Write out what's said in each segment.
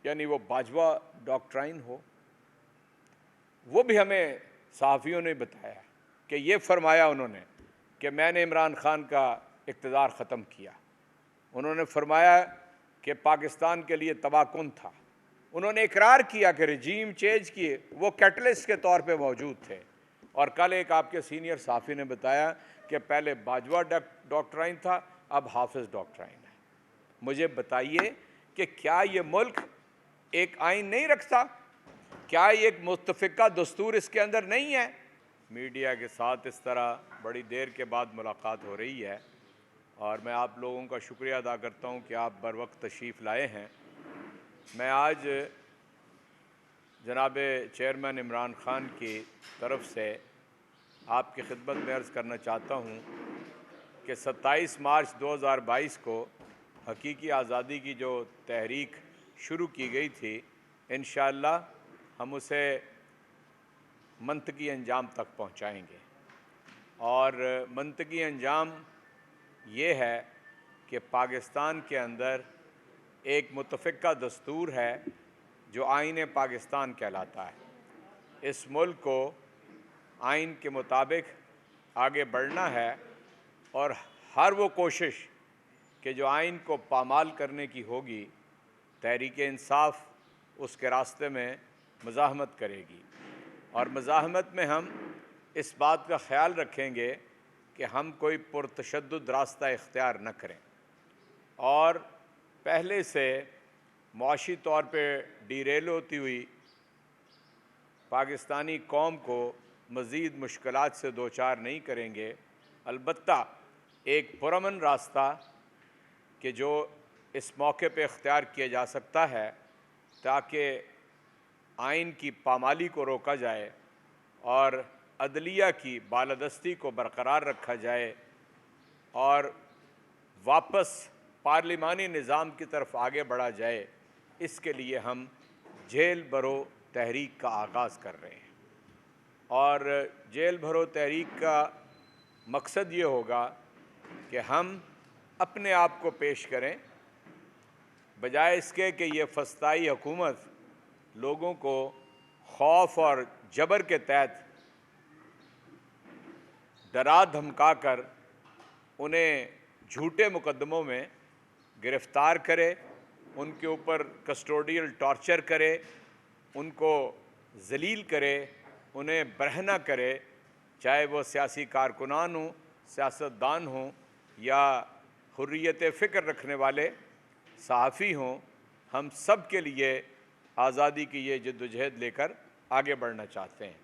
यानी वो बाजवा डॉक्ट्राइन हो, वो भी हमें सहाफ़ियों ने बताया कि ये फरमाया उन्होंने कि मैंने इमरान खान का इक़्तिदार ख़त्म किया। उन्होंने फरमाया कि पाकिस्तान के लिए तबाहकुन था। उन्होंने इकरार किया कि रजीम चेंज किए, वो कैटलिस्ट के तौर पे मौजूद थे। और कल एक आपके सीनियर सहाफ़ी ने बताया कि पहले बाजवा डॉक्ट्राइन था, अब हाफिज़ डॉक्ट्राइन है। मुझे बताइए कि क्या ये मुल्क एक आइन नहीं रखता? क्या एक मुत्तफ़िका दस्तूर इसके अंदर नहीं है? मीडिया के साथ इस तरह बड़ी देर के बाद मुलाकात हो रही है और मैं आप लोगों का शुक्रिया अदा करता हूँ कि आप बर वक्त तशरीफ़ लाए हैं। मैं आज जनाब चेयरमैन इमरान खान की तरफ से आपकी खिदमत में अर्ज़ करना चाहता हूँ कि 27 मार्च 2022 को हकीकी आज़ादी की जो तहरीक शुरू की गई थी, इंशाअल्लाह हम उसे मंतकी अंजाम तक पहुँचाएँगे। और मंतकी अंजाम ये है कि पाकिस्तान के अंदर एक मुत्तफ़िका दस्तूर है जो आईन पाकिस्तान कहलाता है। इस मुल्क को आइन के मुताबिक आगे बढ़ना है और हर वो कोशिश कि जो आइन को पामाल करने की होगी, तहरीक इंसाफ उसके रास्ते में मज़ाहमत करेगी। और मज़ाहमत में हम इस बात का ख़याल रखेंगे कि हम कोई पुरतशद्दुद रास्ता इख्तियार न करें और पहले से मुआशी तौर पे डीरेल होती हुई पाकिस्तानी कौम को मज़ीद मुश्किलात से दो चार नहीं करेंगे। अलबत्ता एक पुरअमन रास्ता कि जो इस मौके पे इख्तियार किया जा सकता है ताकि आइन की पामाली को रोका जाए और अदलिया की बालादस्ती को बरकरार रखा जाए और वापस पार्लिमानी निज़ाम की तरफ आगे बढ़ा जाए, इसके लिए हम जेल भरो तहरीक का आगाज़ कर रहे हैं। और जेल भरो तहरीक का मकसद ये होगा कि हम अपने आप को पेश करें, बजाय इसके कि ये फस्ताई हुकूमत लोगों को खौफ और जबर के तहत डरा धमका कर उन्हें झूठे मुकदमों में गिरफ़्तार करे, उनके ऊपर कस्टोडियल टॉर्चर करे, उनको ज़लील करे, उन्हें बरहना करे, चाहे वो सियासी कारकुनान हों, सियासतदान हों या हुर्रियत फ़िक्र रखने वाले सहाफ़ी हों। हम सब के लिए आज़ादी की ये जद्दोजहद लेकर आगे बढ़ना चाहते हैं।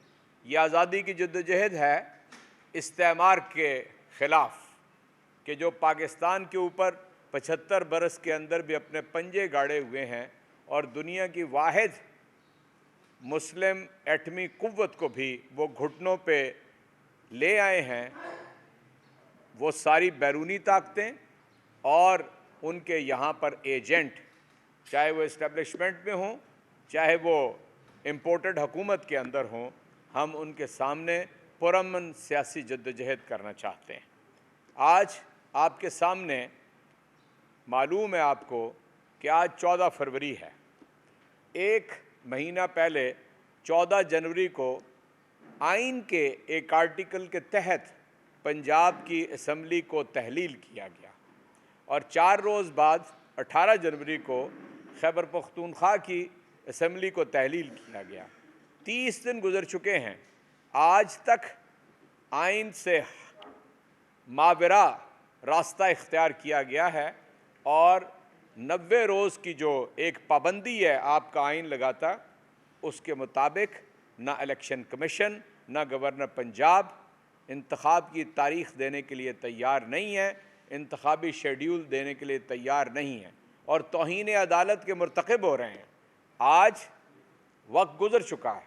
ये आज़ादी की जद्दोजहद है इस्तेमार के ख़िलाफ़ कि जो पाकिस्तान के ऊपर 75 बरस के अंदर भी अपने पंजे गाड़े हुए हैं और दुनिया की वाहिद मुस्लिम एटमी कुव्वत को भी वो घुटनों पे ले आए हैं। वो सारी बैरूनी ताकतें और उनके यहाँ पर एजेंट, चाहे वो इस्टेब्लिशमेंट में हों, चाहे वो इम्पोर्टेड हुकूमत के अंदर हों, हम उनके सामने पुरअमन सियासी जद्दोजहद करना चाहते हैं। आज आपके सामने मालूम है आपको कि आज 14 फरवरी है। एक महीना पहले 14 जनवरी को आइन के एक आर्टिकल के तहत पंजाब की असम्बली को तहलील किया गया और 4 रोज़ बाद 18 जनवरी को खैबर पख्तूनख्वा की असम्बली को तहलील किया गया। 30 दिन गुजर चुके हैं, आज तक आइन से मावरा रास्ता इख्तियार किया गया है और 90 रोज़ की जो एक पाबंदी है आपका आइन लगाता, उसके मुताबिक ना इलेक्शन कमीशन ना गवर्नर पंजाब इंतखाब की तारीख़ देने के लिए तैयार नहीं है, इंतखाबी शेड्यूल देने के लिए तैयार नहीं है और तौहीन अदालत के मुर्तकिब हो रहे हैं। आज वक्त गुज़र चुका है,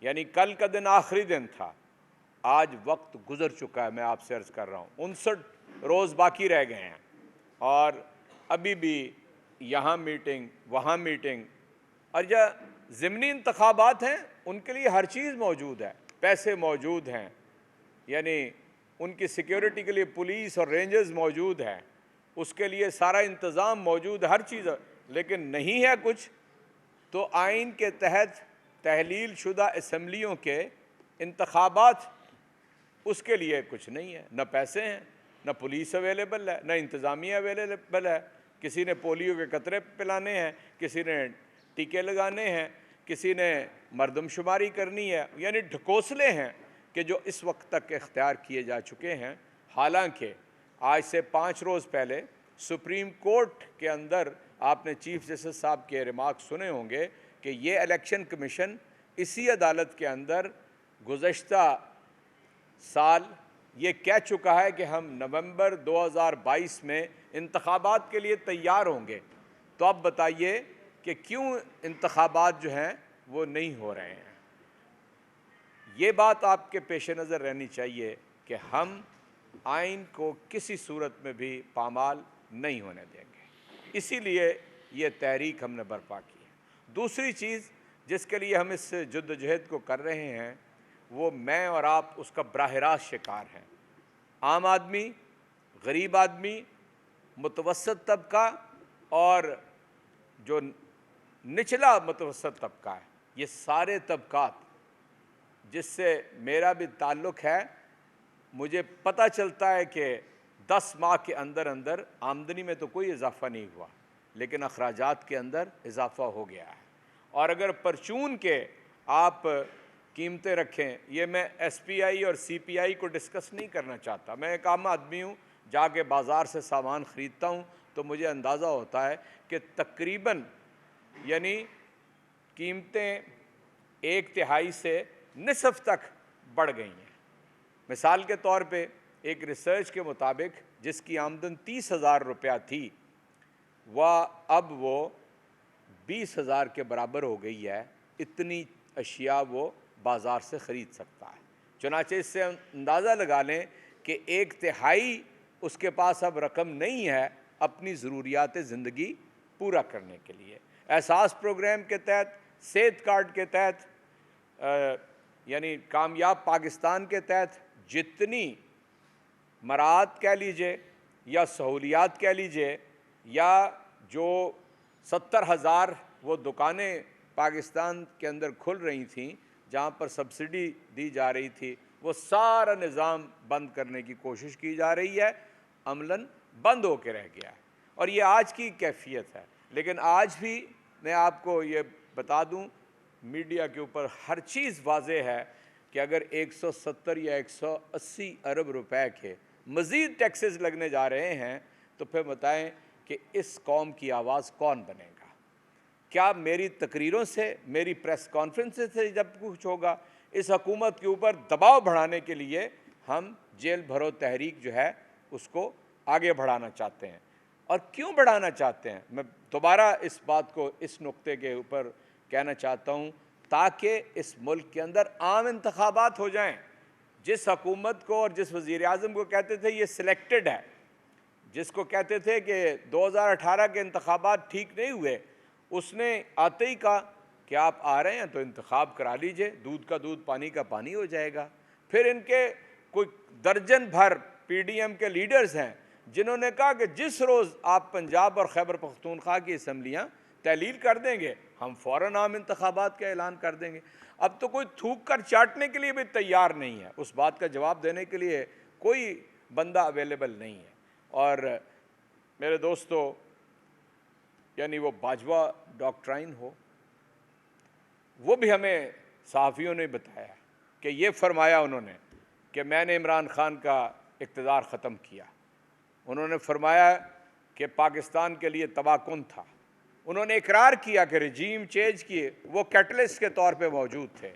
यानी कल का दिन आखिरी दिन था, आज वक्त गुज़र चुका है। मैं आपसे अर्ज़ कर रहा हूँ 59 रोज़ बाकी रह गए हैं और अभी भी यहाँ मीटिंग वहाँ मीटिंग। और जो ज़िमनी इंतखाबात हैं उनके लिए हर चीज़ मौजूद है, पैसे मौजूद हैं, यानी उनकी सिक्योरिटी के लिए पुलिस और रेंजर्स मौजूद हैं, उसके लिए सारा इंतज़ाम मौजूद है, हर चीज़, लेकिन नहीं है कुछ तो आइन के तहत तहलील शुदा असम्बलियों के इंतखाबात, उसके लिए कुछ नहीं है, न पैसे हैं, न पुलिस अवेलेबल है, न इंतज़ामिया अवेलेबल है। किसी ने पोलियो के कतरे पिलाने हैं, किसी ने टीके लगाने हैं, किसी ने मरदमशुमारी करनी है, यानी ढकोसले हैं कि जो इस वक्त तक इख्तियार किए जा चुके हैं। हालांकि आज से 5 रोज़ पहले सुप्रीम कोर्ट के अंदर आपने चीफ जस्टिस साहब के रिमार्क सुने होंगे कि ये इलेक्शन कमीशन इसी अदालत के अंदर गुज़श्ता साल ये कह चुका है कि हम नवंबर 2022 में इंतखाबात के लिए तैयार होंगे। तो अब बताइए कि क्यों इंतखाबात जो हैं वो नहीं हो रहे हैं। ये बात आपके पेश नज़र रहनी चाहिए कि हम आइन को किसी सूरत में भी पामाल नहीं होने देंगे। इसीलिए ये तहरीक हमने बर्पा की है। दूसरी चीज़ जिसके लिए हम इस जद्दोजहद को कर रहे हैं, वो मैं और आप उसका बराह रास्त शिकार हैं। आम आदमी, गरीब आदमी, मुतवसत तबका और जो निचला मुतवसत तबका है, ये सारे तबकात जिससे मेरा भी ताल्लुक़ है, मुझे पता चलता है कि 10 माह के अंदर अंदर आमदनी में तो कोई इजाफ़ा नहीं हुआ, लेकिन अखराजात के अंदर इजाफ़ा हो गया है। और अगर परचून के आप कीमतें रखें, ये मैं SPI और CPI को डिस्कस नहीं करना चाहता। मैं एक आम आदमी हूँ, जाके बाज़ार से सामान ख़रीदता हूँ तो मुझे अंदाज़ा होता है कि तकरीबन यानी कीमतें 1/3 से निसफ़ तक बढ़ गई हैं। मिसाल के तौर पे एक रिसर्च के मुताबिक जिसकी आमदन 30,000 रुपया थी, वह अब वो 20,000 के बराबर हो गई है। इतनी अशिया वो बाज़ार से ख़रीद सकता है। चुनाचे इससे अंदाज़ा लगा लें कि 1/3 उसके पास अब रकम नहीं है अपनी ज़रूरियात ज़िंदगी पूरा करने के लिए। एहसास प्रोग्राम के तहत, सेहत कार्ड के तहत, यानी कामयाब पाकिस्तान के तहत जितनी मराहत कह लीजिए या सहूलियात कह लीजिए, या जो 70,000 वो दुकानें पाकिस्तान के अंदर खुल रही थीं जहाँ पर सब्सिडी दी जा रही थी, वो सारा निज़ाम बंद करने की कोशिश की जा रही है। अमलन बंद होकर रह गया है और ये आज की कैफियत है। लेकिन आज भी मैं आपको ये बता दूं, मीडिया के ऊपर हर चीज़ वाज़ेह है कि अगर 170 या 180 अरब रुपए के मज़ीद टैक्सेस लगने जा रहे हैं तो फिर बताएं कि इस कौम की आवाज़ कौन बनेगा। क्या मेरी तकरीरों से, मेरी प्रेस कॉन्फ्रेंस से जब कुछ होगा? इस हुकूमत के ऊपर दबाव बढ़ाने के लिए हम जेल भरो तहरीक जो है उसको आगे बढ़ाना चाहते हैं। और क्यों बढ़ाना चाहते हैं, मैं दोबारा इस बात को इस नुक्ते के ऊपर कहना चाहता हूँ, ताकि इस मुल्क के अंदर आम इंतखाबात हो जाएं। जिस हुकूमत को और जिस वज़ीर आज़म को कहते थे ये सिलेक्टेड है, जिसको कहते थे कि 2018 के इंतखाबात ठीक नहीं हुए, उसने आते ही कहा कि आप आ रहे हैं तो इंतखाब करा लीजिए, दूध का दूध पानी का पानी हो जाएगा। फिर इनके कोई दर्जन भर PDM के लीडर्स हैं जिन्होंने कहा कि जिस रोज़ आप पंजाब और खैबर पख्तूनख्वा की असम्बलियाँ तहलील कर देंगे, हम फ़ौरन आम इंतखाबात का ऐलान कर देंगे। अब तो कोई थूक कर चाटने के लिए भी तैयार नहीं है, उस बात का जवाब देने के लिए कोई बंदा अवेलेबल नहीं है। और मेरे दोस्तों, यानी वो बाजवा डॉक्ट्राइन हो, वो भी हमें सहाफ़ियों ने बताया कि ये फरमाया उन्होंने कि मैंने इमरान खान का इक़्तिदार ख़त्म किया। उन्होंने फरमाया कि पाकिस्तान के लिए तबाहकुन था। उन्होंने इकरार किया कि रजीम चेंज किए वो कैटलिस्ट के तौर पे मौजूद थे।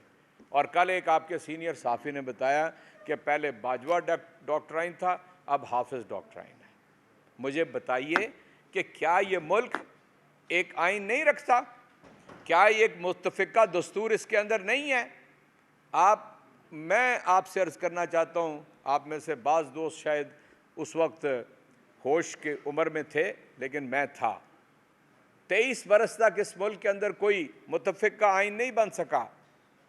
और कल एक आपके सीनियर सहाफ़ी ने बताया कि पहले बाजवा डॉक्ट्राइन था, अब हाफिज़ डॉक्ट्राइन है। मुझे बताइए कि क्या ये मुल्क एक आइन नहीं रखता? क्या एक मुत्तफ़िका दस्तूर इसके अंदर नहीं है? मैं आपसे अर्ज़ करना चाहता हूँ, आप में से बाज़ दोस्त शायद उस वक्त होश के उम्र में थे, लेकिन मैं था। 23 बरस तक इस मुल्क के अंदर कोई मुत्तफ़िका आइन नहीं बन सका।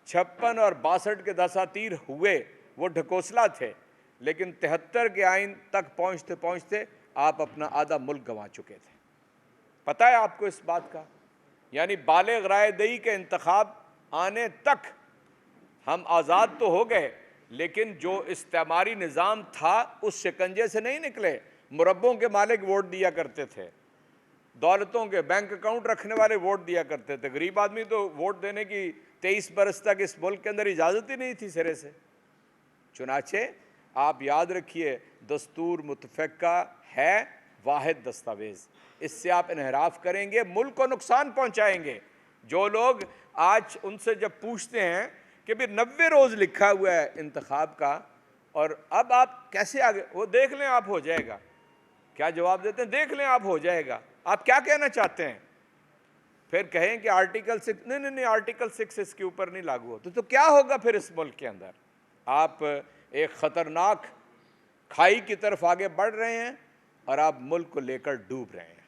56 और 62 के दसातीर हुए, वो ढकोसला थे, लेकिन 73 के आइन तक पहुँचते पहुँचते आप अपना आधा मुल्क गंवा चुके थे। पता है आपको इस बात का? यानी बालिग राय दही के इंतखाब आने तक हम आज़ाद तो हो गए, लेकिन जो इस्तेमारी निज़ाम था उस शिकंजे से नहीं निकले। मुरब्बों के मालिक वोट दिया करते थे, दौलतों के बैंक अकाउंट रखने वाले वोट दिया करते थे। गरीब आदमी तो वोट देने की 23 बरस तक इस मुल्क के अंदर इजाज़त ही नहीं थी सिरे से। चुनाचे आप याद रखिए, दस्तूर मुतफ़क्का है वाहिद दस्तावेज़, इससे आप इन्हराफ करेंगे, मुल्क को नुकसान पहुंचाएंगे। जो लोग आज उनसे जब पूछते हैं कि भी 90 रोज़ लिखा हुआ है इंतखाब का और अब आप कैसे आगे, वो देख लें आप हो जाएगा। क्या जवाब देते हैं? देख लें आप हो जाएगा। आप क्या कहना चाहते हैं? फिर कहें कि आर्टिकल 6, नहीं नहीं नहीं, आर्टिकल 6 इसके ऊपर नहीं लागू होता। तो क्या होगा फिर इस मुल्क के अंदर? आप एक ख़तरनाक खाई की तरफ आगे बढ़ रहे हैं और आप मुल्क को लेकर डूब रहे हैं।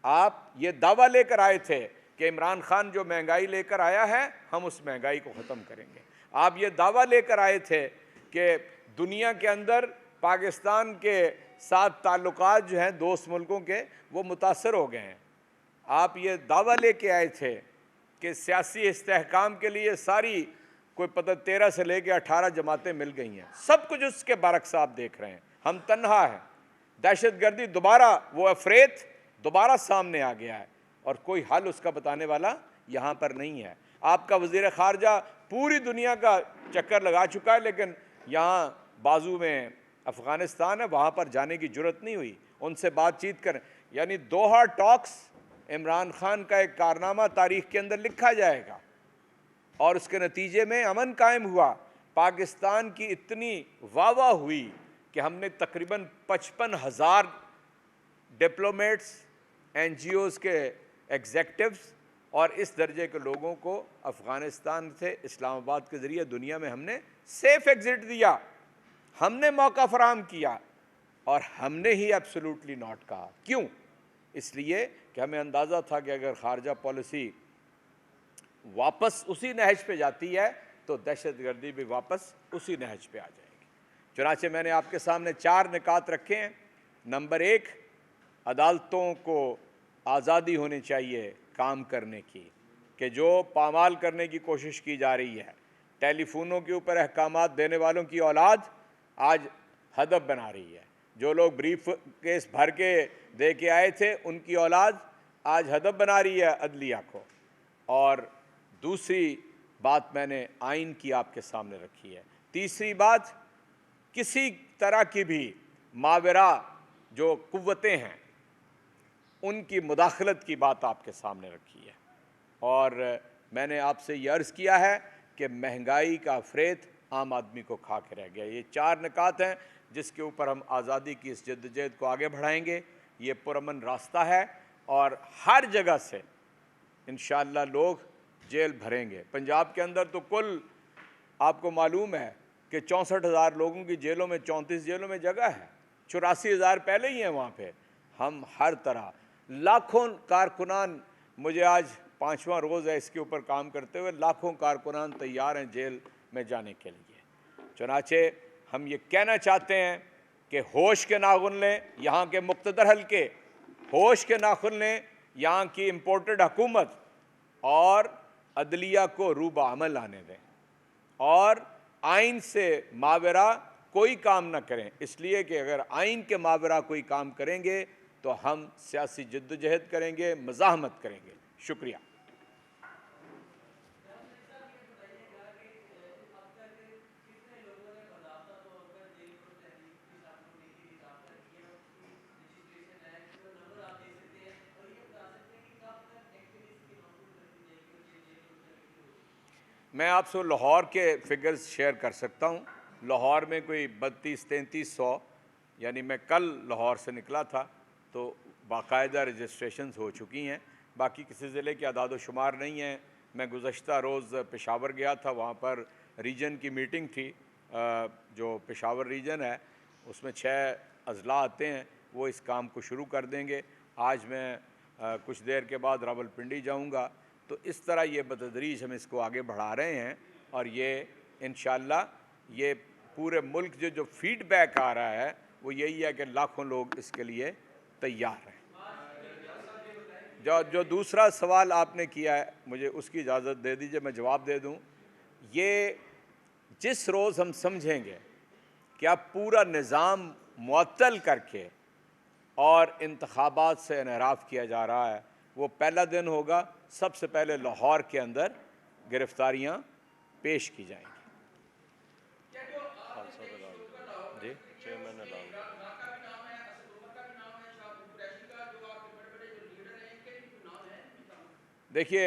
आप ये दावा लेकर आए थे कि इमरान खान जो महंगाई लेकर आया है हम उस महंगाई को ख़त्म करेंगे। आप ये दावा लेकर आए थे कि दुनिया के अंदर पाकिस्तान के साथ ताल्लुकात जो हैं दोस्त मुल्कों के वो मुतासर हो गए हैं। आप ये दावा लेके आए थे कि सियासी इस्तेहकाम के लिए सारी कोई पता 13 से लेके 18 जमातें मिल गई हैं। सब कुछ उसके बरक्स आप देख रहे हैं। हम तन्हा हैं। दहशतगर्दी दोबारा, वो अफरेत दोबारा सामने आ गया है और कोई हल उसका बताने वाला यहाँ पर नहीं है। आपका वज़ीर ख़ारजा पूरी दुनिया का चक्कर लगा चुका है, लेकिन यहाँ बाजू में अफ़गानिस्तान है, वहाँ पर जाने की जुर्रत नहीं हुई। उनसे बातचीत करें, यानी दोहा टॉक्स इमरान खान का एक कारनामा तारीख़ के अंदर लिखा जाएगा और उसके नतीजे में अमन कायम हुआ। पाकिस्तान की इतनी वाह हुई कि हमने तकरीबन 55,000 डिप्लोमेट्स, NGOs के एग्जेक्टिव्स और इस दर्जे के लोगों को अफ़गानिस्तान से इस्लामाबाद के ज़रिए दुनिया में हमने सेफ़ एग्ज़िट दिया, हमने मौका फराहम किया और हमने ही एब्सोल्युटली नॉट कहा। क्यों? इसलिए कि हमें अंदाज़ा था कि अगर ख़ारजा पॉलिसी वापस उसी नहज पे जाती है तो दहशतगर्दी भी वापस उसी नहज पे आ जाएगी। चुनांचे मैंने आपके सामने 4 निकात रखे हैं। नंबर 1, अदालतों को आज़ादी होनी चाहिए काम करने की, कि जो पामाल करने की कोशिश की जा रही है। टेलीफोनों के ऊपर अहकामात देने वालों की औलाद आज हदफ बना रही है। जो लोग ब्रीफ केस भर के दे के आए थे उनकी औलाद आज हदफ बना रही है अदलिया को। और दूसरी बात मैंने आइन की आपके सामने रखी है। तीसरी बात, किसी तरह की भी मावरा जो कुव्वतें हैं उनकी मुदाखलत की बात आपके सामने रखी है। और मैंने आपसे ये अर्ज़ किया है कि महंगाई का अफरेत आम आदमी को खा के रह गया। ये 4 निकात हैं जिसके ऊपर हम आज़ादी की इस जद्दोजहद को आगे बढ़ाएंगे। ये पुरअमन रास्ता है और हर जगह से इंशाअल्लाह लोग जेल भरेंगे। पंजाब के अंदर तो कुल आपको मालूम है कि 64,000 लोगों की जेलों में, 34 जेलों में जगह है। 84,000 पहले ही हैं वहाँ पे। हम हर तरह लाखों कारकुनान, मुझे आज 5वां रोज़ है इसके ऊपर काम करते हुए, लाखों कारकुनान तैयार हैं जेल में जाने के लिए। चुनाचे हम ये कहना चाहते हैं कि होश के नाखून लें यहाँ के मुक़्तदर हल्के, होश के नाखून लें यहाँ की इम्पोर्टेड हुकूमत और अदलिया को रूबा अमल आने दें और आइन से मावरा कोई काम ना करें। इसलिए कि अगर आइन के मावरा कोई काम करेंगे तो हम सियासी जद्दोजहद करेंगे, मज़ाहमत करेंगे। शुक्रिया। मैं आपसे लाहौर के फिगर्स शेयर कर सकता हूँ। लाहौर में कोई 32-3300, यानी मैं कल लाहौर से निकला था तो बाकायदा रजिस्ट्रेशन हो चुकी हैं। बाकी किसी ज़िले की आदाद शुमार नहीं है। मैं गुज़श्ता रोज़ पेशावर गया था, वहाँ पर रीजन की मीटिंग थी। जो पेशावर रीजन है उसमें 6 अज़ला आते हैं, वो इस काम को शुरू कर देंगे। आज मैं कुछ देर के बाद रावलपिंडी जाऊँगा। तो इस तरह ये बतदरीज हम इसको आगे बढ़ा रहे हैं और ये इंशाअल्लाह ये पूरे मुल्क जो फीडबैक आ रहा है वो यही है कि लाखों लोग इसके लिए तैयार हैं। जो जो दूसरा सवाल आपने किया है, मुझे उसकी इजाज़त दे दीजिए, मैं जवाब दे दूं। ये जिस रोज़ हम समझेंगे कि अब पूरा निज़ाम मुअत्तल करके और इंतखाबात से इनहराफ किया जा रहा है, वो पहला दिन होगा। सबसे पहले लाहौर के अंदर गिरफ्तारियां पेश की जाएंगी। जी, देखिए,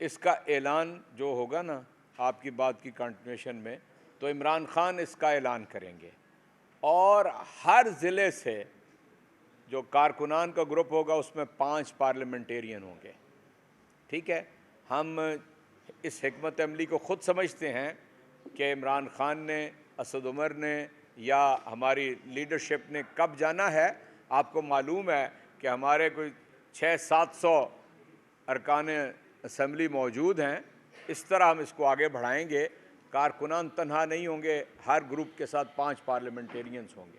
इसका ऐलान जो होगा ना, आपकी बात की कंटिन्यूशन में, तो इमरान खान इसका ऐलान करेंगे और हर ज़िले से जो कारकुनान का ग्रुप होगा उसमें 5 पार्लियामेंटेरियन होंगे। ठीक है, हम इस हिकमत अमली को ख़ुद समझते हैं कि इमरान खान ने, असद उमर ने या हमारी लीडरशिप ने कब जाना है। आपको मालूम है कि हमारे कोई 600-700 अरकान असम्बली मौजूद हैं। इस तरह हम इसको आगे बढ़ाएंगे। कारकुनान तन्हा नहीं होंगे, हर ग्रुप के साथ 5 पार्लियामेंटेरियंस होंगे।